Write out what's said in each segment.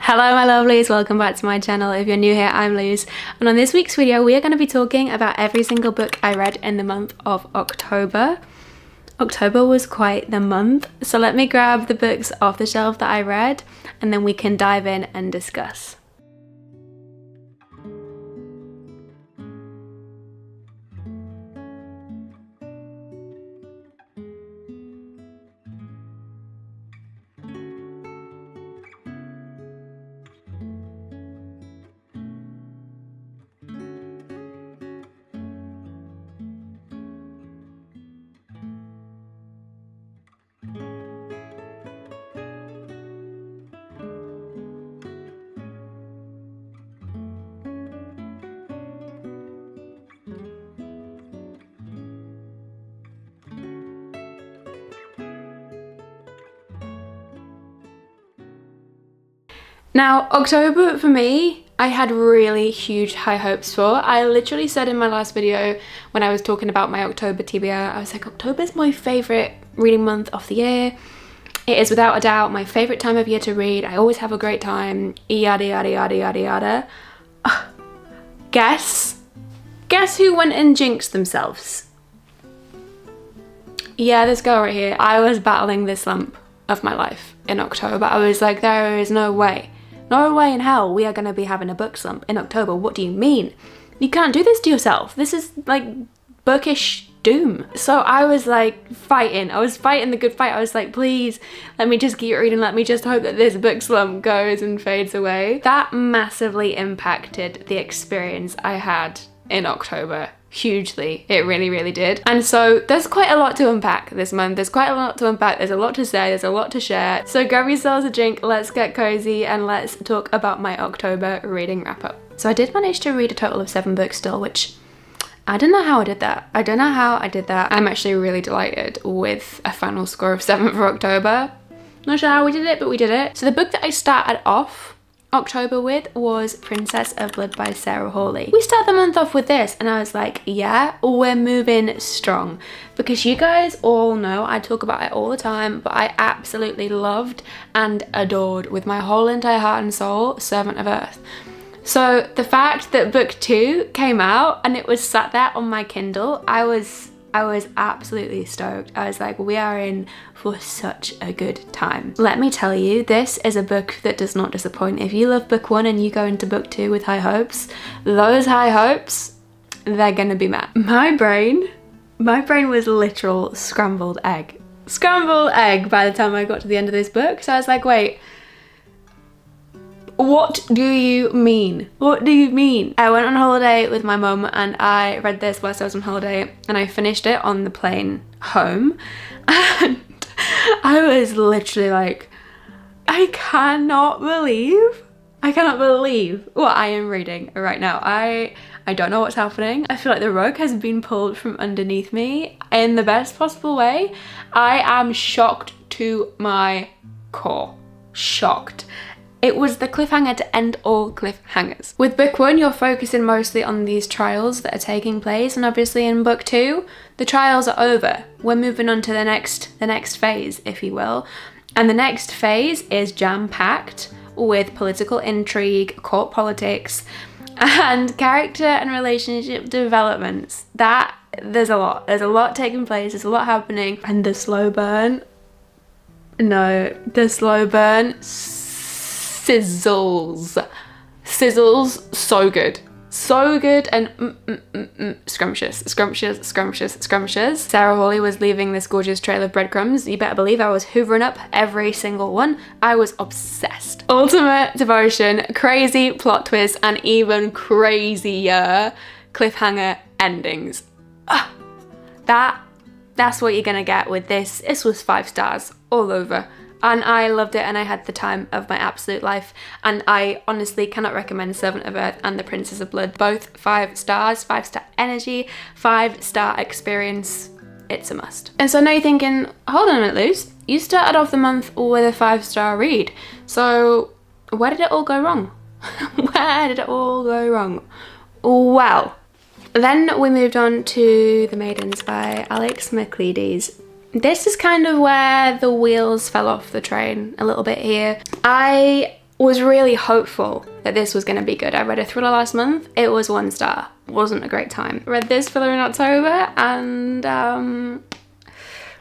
Hello my lovelies, welcome back to my channel. If you're new here, I'm Luz, and on this week's video we are going to be talking about every single book I read in the month of October. October was quite the month, so let me grab the books off the shelf that I read and then we can dive in and discuss. Now, October for me, I had really huge high hopes for. I literally said in my last video when I was talking about my October TBR, I was like, October is my favourite reading month of the year. It is without a doubt my favourite time of year to read. I always have a great time, yada yada yada yada yada. Guess who went and jinxed themselves? Yeah, this girl right here. I was battling this slump of my life in October. I was like, there is no way. No way in hell we are going to be having a book slump in October. What do you mean? You can't do this to yourself. This is like bookish doom. So I was like fighting. I was fighting the good fight. I was like, please, let me just keep reading. Let me just hope that this book slump goes and fades away. That massively impacted the experience I had in October. Hugely. It really, really did. And so there's quite a lot to unpack this month. There's quite a lot to unpack. There's a lot to say. There's a lot to share. So grab yourselves a drink, let's get cozy, and let's talk about my October reading wrap up. So I did manage to read a total of 7 books still, which I don't know how I did that. I don't know how I did that. I'm actually really delighted with a final score of 7 for October. Not sure how we did it, but we did it. So the book that I started off October with was Princess of Blood by Sarah Hawley. We start the month off with this and I was like, yeah, we're moving strong, because you guys all know I talk about it all the time, but I absolutely loved and adored with my whole entire heart and soul Servant of Earth. So the fact that book 2 came out and it was sat there on my Kindle, I was absolutely stoked. I was like, we are in for such a good time. Let me tell you, this is a book that does not disappoint. If you love book 1 and you go into book 2 with high hopes, those high hopes, they're gonna be met. My brain was literal scrambled egg. Scrambled egg by the time I got to the end of this book. So I was like, wait, what do you mean? What do you mean? I went on holiday with my mum and I read this whilst I was on holiday, and I finished it on the plane home, and I was literally like, I cannot believe what I am reading right now. I don't know what's happening. I feel like the rug has been pulled from underneath me in the best possible way. I am shocked to my core. Shocked. It was the cliffhanger to end all cliffhangers. With book 1, you're focusing mostly on these trials that are taking place, and obviously in book 2, the trials are over. We're moving on to the next phase, if you will. And the next phase is jam-packed with political intrigue, court politics, and character and relationship developments. There's a lot taking place, there's a lot happening, and the slow burn sizzles so good and scrumptious. Sarah Hawley was leaving this gorgeous trail of breadcrumbs. You better believe I was hoovering up every single one. I was obsessed. Ultimate devotion, crazy plot twists, and even crazier cliffhanger endings. That's what you're gonna get with this. This was 5 stars all over. And I loved it, and I had the time of my absolute life, and I honestly cannot recommend Servant of Earth and The Princess of Blood. Both 5 stars, 5-star energy, 5-star experience. It's a must. And so now you're thinking, hold on a minute, Luz, you started off the month with a 5-star read, so where did it all go wrong? Where did it all go wrong? Well, then we moved on to The Maidens by Alchemized. This is kind of where the wheels fell off the train a little bit here. I was really hopeful that this was going to be good. I read a thriller last month. It was 1 star. Wasn't a great time. Read this thriller in October and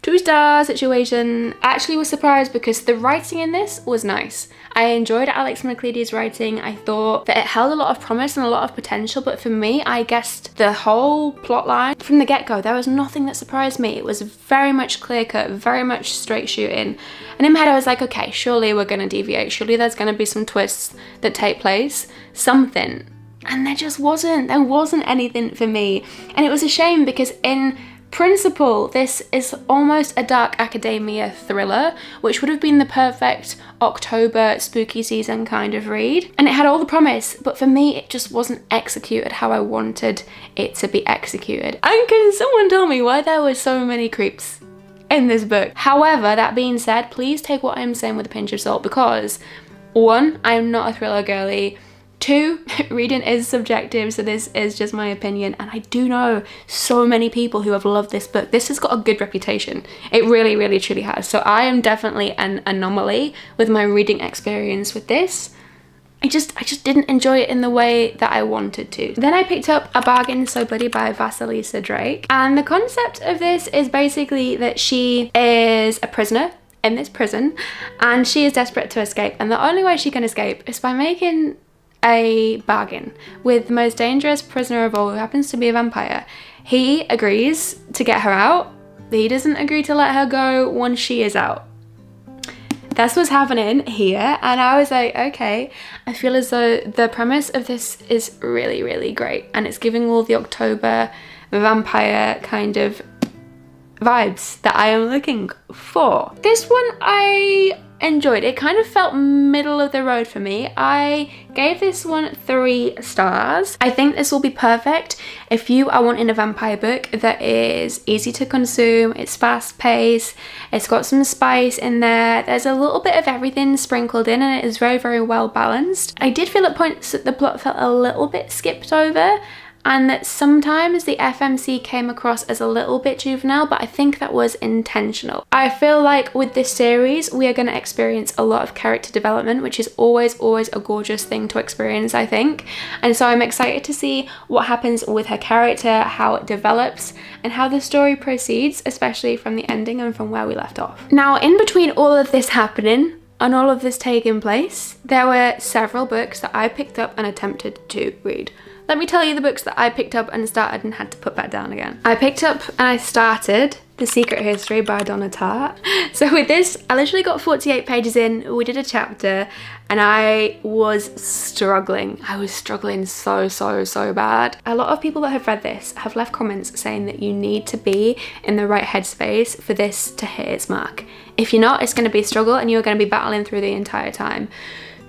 2 star situation. I actually was surprised because the writing in this was nice. I enjoyed Alex Macleady's writing. I thought that it held a lot of promise and a lot of potential, but for me, I guessed the whole plot line from the get-go. There was nothing that surprised me. It was very much clear-cut, very much straight shooting. And in my head, I was like, okay, surely we're gonna deviate. Surely there's gonna be some twists that take place, something. And there just wasn't. There wasn't anything for me. And it was a shame because in principle, this is almost a dark academia thriller, which would have been the perfect October spooky season kind of read. And it had all the promise, but for me, it just wasn't executed how I wanted it to be executed. And can someone tell me why there were so many creeps in this book? However, that being said, please take what I'm saying with a pinch of salt because 1, I am not a thriller girly. 2, reading is subjective, so this is just my opinion, and I do know so many people who have loved this book. This has got a good reputation. It really, really, truly has. So I am definitely an anomaly with my reading experience with this. I just didn't enjoy it in the way that I wanted to. Then I picked up A Bargain So Bloody by Vasilisa Drake, and the concept of this is basically that she is a prisoner in this prison, and she is desperate to escape, and the only way she can escape is by making a bargain with the most dangerous prisoner of all, who happens to be a vampire. He agrees to get her out. He doesn't agree to let her go once she is out. That's what's happening here, and I was like, okay, I feel as though the premise of this is really, really great, and it's giving all the October vampire kind of vibes that I am looking for. This one I enjoyed. It kind of felt middle of the road for me. I gave this one 3 stars. I think this will be perfect if you are wanting a vampire book that is easy to consume, it's fast paced, it's got some spice in there, there's a little bit of everything sprinkled in, and it is very, very well balanced. I did feel at points that the plot felt a little bit skipped over, and that sometimes the FMC came across as a little bit juvenile, but I think that was intentional. I feel like with this series, we are going to experience a lot of character development, which is always, always a gorgeous thing to experience, I think. And so I'm excited to see what happens with her character, how it develops, and how the story proceeds, especially from the ending and from where we left off. Now, in between all of this happening, and all of this taking place, there were several books that I picked up and attempted to read. Let me tell you the books that I picked up and started and had to put back down again. I picked up and I started The Secret History by Donna Tartt. So with this, I literally got 48 pages in, we did a chapter, and I was struggling. I was struggling so bad. A lot of people that have read this have left comments saying that you need to be in the right headspace for this to hit its mark. If you're not, it's going to be a struggle and you're going to be battling through the entire time.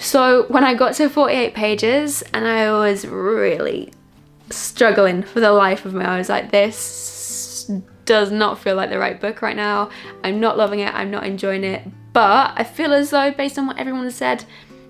So when I got to 48 pages and I was really struggling for the life of me, I was like, this does not feel like the right book right now. I'm not loving it, I'm not enjoying it, but I feel as though based on what everyone has said,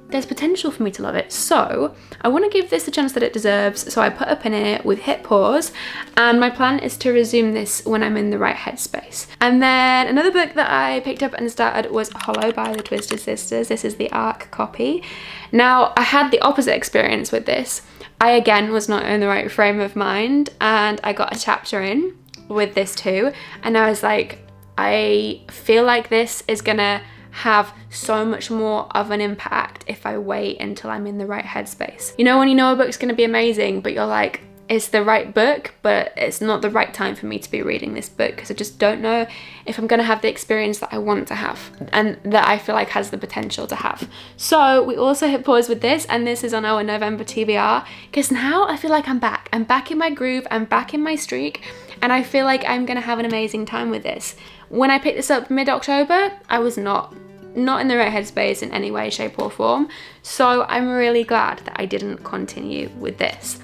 there's potential for me to love it. So I want to give this the chance that it deserves. So I put a pin in it with hit pause, and my plan is to resume this when I'm in the right headspace. And then another book that I picked up and started was Hollow by the Twisted Sisters. This is the ARC copy. Now I had the opposite experience with this. I again was not in the right frame of mind, and I got a chapter in with this too, and I was like, I feel like this is gonna have so much more of an impact if I wait until I'm in the right headspace. You know when you know a book's gonna be amazing, but you're like, it's the right book, but it's not the right time for me to be reading this book because I just don't know if I'm gonna have the experience that I want to have and that I feel like has the potential to have. So we also hit pause with this, and this is on our November TBR, because now I feel like I'm back in my groove, I'm back in my streak, and I feel like I'm gonna have an amazing time with this. When I picked this up mid-October, I was not in the right headspace in any way, shape or form. So I'm really glad that I didn't continue with this.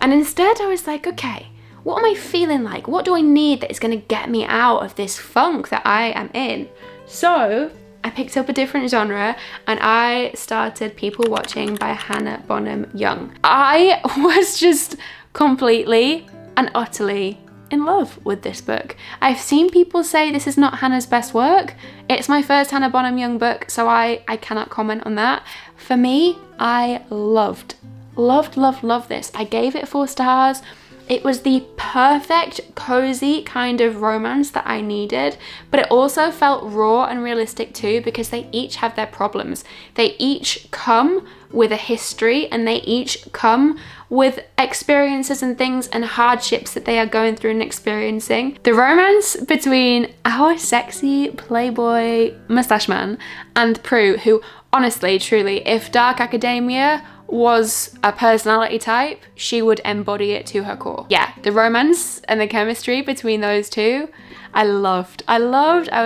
And instead I was like, okay, what am I feeling like? What do I need that is gonna get me out of this funk that I am in? So I picked up a different genre and I started People Watching by Hannah Bonham Young. I was just completely and utterly in love with this book. I've seen people say this is not Hannah's best work. It's my first Hannah Bonham Young book, so I cannot comment on that. For me, I loved this. I gave it 4 stars. It was the perfect, cozy kind of romance that I needed, but it also felt raw and realistic too, because they each have their problems. They each come with a history, and they each come with experiences and things and hardships that they are going through and experiencing. The romance between our sexy playboy mustache man and Prue, who honestly, truly, if dark academia was a personality type, she would embody it to her core. Yeah, the romance and the chemistry between those two, I loved. I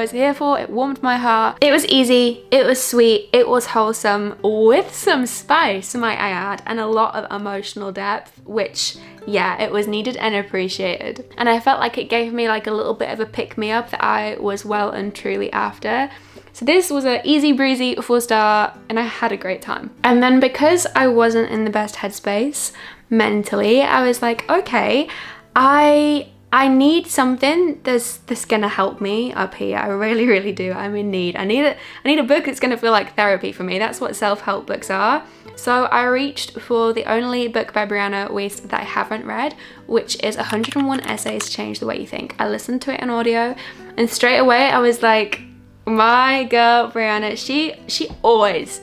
was here for. It warmed my heart. It was easy, it was sweet, it was wholesome, with some spice, might I add, and a lot of emotional depth, which, yeah, it was needed and appreciated. And I felt like it gave me like a little bit of a pick-me-up that I was well and truly after. So this was an easy breezy 4-star, and I had a great time. And then because I wasn't in the best headspace mentally, I was like, okay, I need something that's gonna help me up here. I really do. I'm in need. I need a book that's gonna feel like therapy for me. That's what self-help books are. So I reached for the only book by Brianna Wiest that I haven't read, which is 101 Essays Change the Way You Think. I listened to it in audio, and straight away I was like, my girl Brianna, she always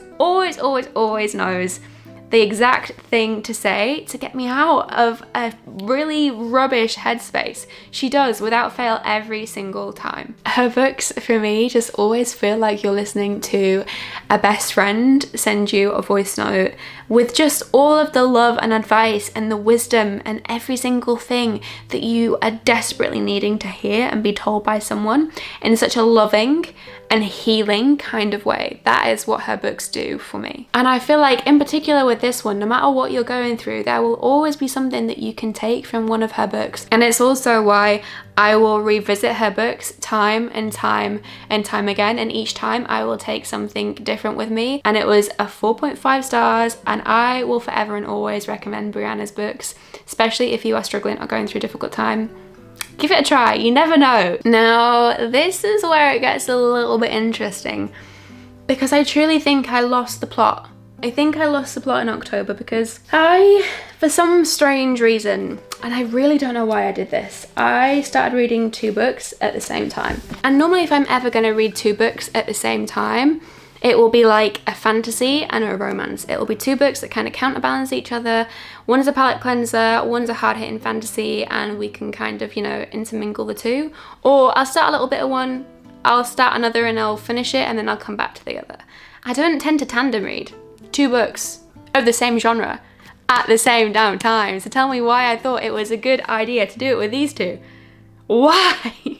knows the exact thing to say to get me out of a really rubbish headspace. She does, without fail, every single time. Her books, for me, just always feel like you're listening to a best friend send you a voice note with just all of the love and advice and the wisdom and every single thing that you are desperately needing to hear and be told by someone in such a loving and healing kind of way. That is what her books do for me. And I feel like in particular with this one, no matter what you're going through, there will always be something that you can take from one of her books. And it's also why I will revisit her books time and time again, and each time I will take something different with me. And it was a 4.5 stars, and I will forever and always recommend Brianna's books, especially if you are struggling or going through a difficult time. Give it a try, you never know. Now, this is where it gets a little bit interesting, because I truly think I lost the plot. I think I lost the plot in October because for some strange reason, and I really don't know why I did this, I started reading 2 books at the same time. And normally if I'm ever gonna read 2 books at the same time, it will be like a fantasy and a romance. It will be 2 books that kind of counterbalance each other. One's a palate cleanser, one's a hard-hitting fantasy, and we can kind of, you know, intermingle the 2. Or I'll start a little bit of one, I'll start another and I'll finish it, and then I'll come back to the other. I don't tend to tandem read 2 books of the same genre at the same damn time. So tell me why I thought it was a good idea to do it with these 2. Why?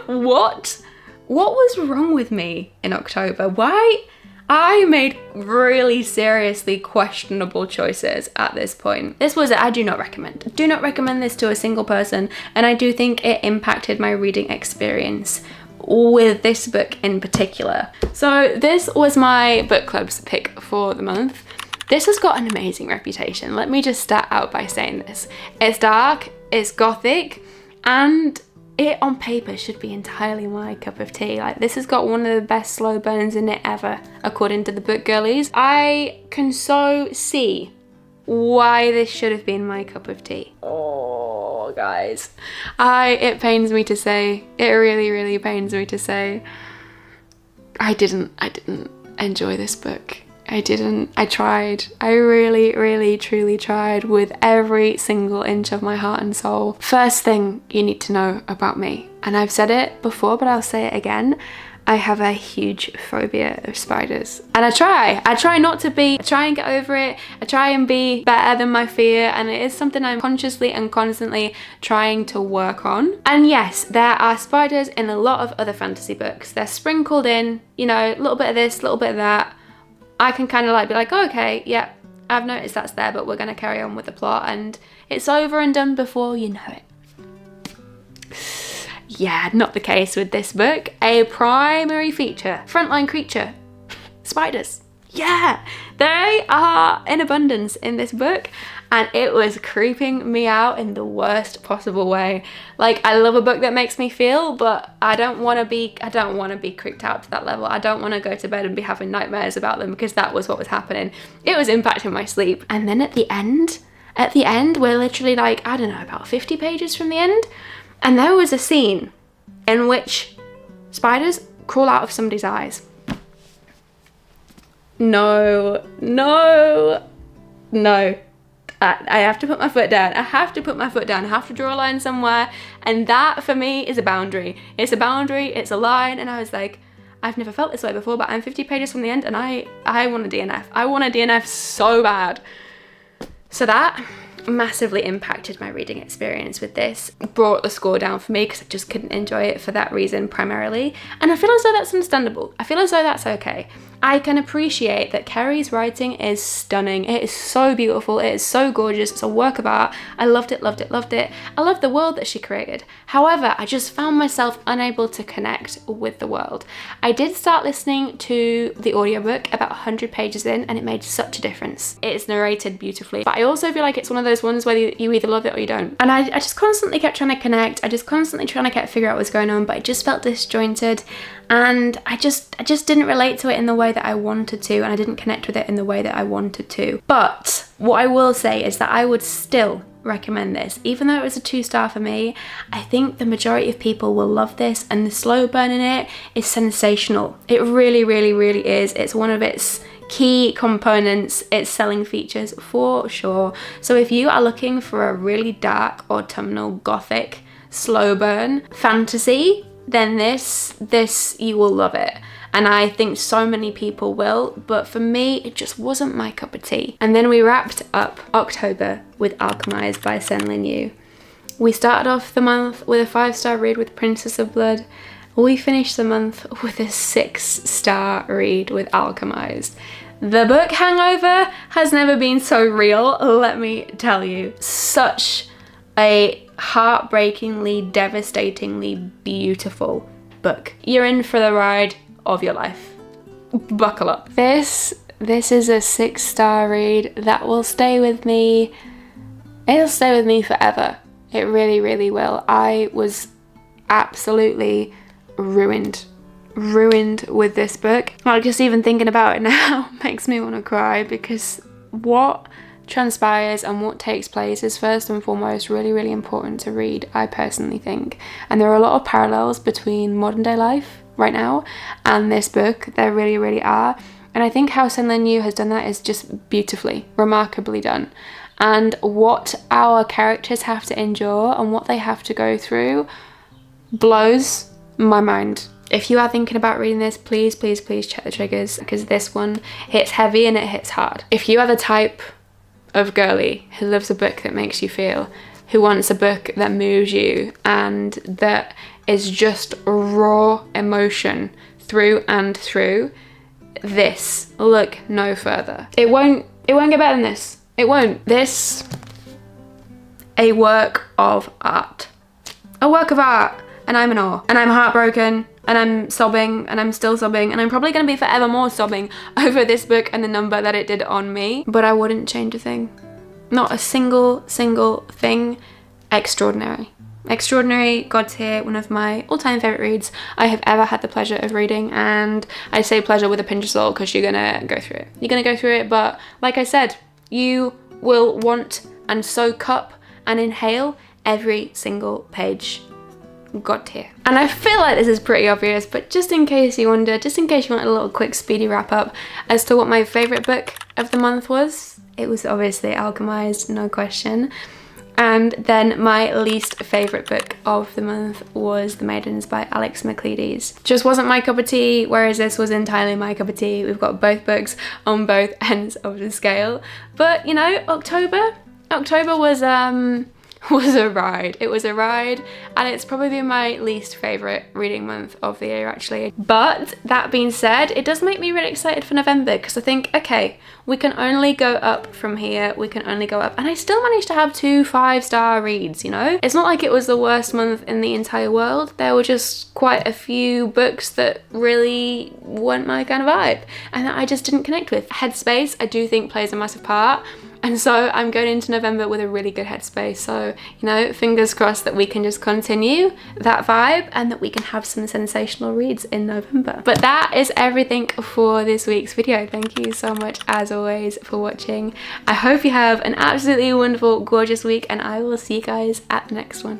What was wrong with me in October? Why? I made really seriously questionable choices at this point. I do not recommend. Do not recommend this to a single person, and I do think it impacted my reading experience with this book in particular. So this was my book club's pick for the month. This has got an amazing reputation. Let me just start out by saying this. It's dark, it's gothic, and it on paper should be entirely my cup of tea. Like, this has got one of the best slow burns in it ever, according to the book girlies. I can so see why this should have been my cup of tea. Oh, guys. It pains me to say, it really pains me to say, I didn't enjoy this book. I tried. I really truly tried with every single inch of my heart and soul. First thing you need to know about me, and I've said it before, but I'll say it again, I have a huge phobia of spiders. And I try and get over it. I try and be better than my fear, and it is something I'm consciously and constantly trying to work on. And yes, there are spiders in a lot of other fantasy books. They're sprinkled in, you know, a little bit of this, a little bit of that. I can kind of like be like, oh, okay, yeah, I've noticed that's there, but we're going to carry on with the plot, and it's over and done before you know it. Yeah, not the case with this book. A primary feature, frontline creature, spiders. Yeah, they are in abundance in this book, and it was creeping me out in the worst possible way. Like, I love a book that makes me feel, but I don't want to be creeped out to that level. I don't want to go to bed and be having nightmares about them, because that was what was happening. It was impacting my sleep. And then at the end, we're literally like, I don't know, about 50 pages from the end, and there was a scene in which spiders crawl out of somebody's eyes. No. I have to put my foot down. I have to draw a line somewhere. And that for me is a boundary. It's a boundary, it's a line. And I was like, I've never felt this way before, but I'm 50 pages from the end and I want a DNF. I want a DNF so bad. So that massively impacted my reading experience with this. Brought the score down for me because I just couldn't enjoy it for that reason primarily. And I feel as though that's understandable. I feel as though that's okay. I can appreciate that Kerry's writing is stunning. It is so beautiful. It is so gorgeous. It's a work of art. I loved it. I love the world that she created. However, I just found myself unable to connect with the world. I did start listening to the audiobook about 100 pages in, and it made such a difference. It's narrated beautifully, but I also feel like it's one of those ones where you either love it or you don't. And I just constantly kept trying to connect. I just constantly trying to figure out what's going on, but it just felt disjointed. And I just didn't relate to it in the way that I wanted to, and I didn't connect with it in the way that I wanted to. But what I will say is that I would still recommend this. Even though it was a 2-star for me, I think the majority of people will love this, and the slow burn in it is sensational. It really, really, really is. It's one of its key components, its selling features for sure. So if you are looking for a really dark, autumnal, gothic, slow burn fantasy, then this you will love it. And I think so many people will, but for me, it just wasn't my cup of tea. And then we wrapped up October with Alchemized by Sen-Lin Yu. We started off the month with a 5-star read with Princess of Blood. We finished the month with a 6-star read with Alchemized. The book hangover has never been so real, let me tell you. Such a heartbreakingly, devastatingly beautiful book. You're in for the ride of your life. Buckle up. This is a 6-star read that will stay with me. It'll stay with me forever. It really, really will. I was absolutely ruined with this book. Like, just even thinking about it now makes me want to cry, because what transpires and what takes place is first and foremost really, really important to read, I personally think. And there are a lot of parallels between modern day life right now and this book. There really, really are. And I think how Sen-Lin Yu has done that is just beautifully, remarkably done. And what our characters have to endure and what they have to go through blows my mind. If you are thinking about reading this, please, please, please check the triggers, because this one hits heavy and it hits hard. If you are the type of girly who loves a book that makes you feel, who wants a book that moves you and that is just raw emotion through and through, this, look no further. It won't get better than this. It won't. This, a work of art. A work of art. And I'm in awe. And I'm heartbroken. And I'm sobbing. And I'm still sobbing. And I'm probably going to be forever more sobbing over this book and the number that it did on me. But I wouldn't change a thing. Not a single thing. Extraordinary. Extraordinary, God tier, one of my all-time favourite reads I have ever had the pleasure of reading. And I say pleasure with a pinch of salt because you're gonna go through it. You're gonna go through it, but like I said, you will want and soak up and inhale every single page. God tier. And I feel like this is pretty obvious, but just in case you wonder, just in case you want a little quick speedy wrap up as to what my favourite book of the month was, it was obviously Alchemized, no question. And then my least favourite book of the month was The Maidens by Alex Macleides. Just wasn't my cup of tea, whereas this was entirely my cup of tea. We've got both books on both ends of the scale. But, you know, October was was a ride. It was a ride, and it's probably been my least favourite reading month of the year actually. But that being said, it does make me really excited for November, because I think, okay, we can only go up from here, we can only go up, and I still managed to have 2 5-star reads, you know? It's not like it was the worst month in the entire world. There were just quite a few books that really weren't my kind of vibe, and that I just didn't connect with. Headspace, I do think, plays a massive part. And so I'm going into November with a really good headspace. So, you know, fingers crossed that we can just continue that vibe and that we can have some sensational reads in November. But that is everything for this week's video. Thank you so much, as always, for watching. I hope you have an absolutely wonderful, gorgeous week, and I will see you guys at the next one.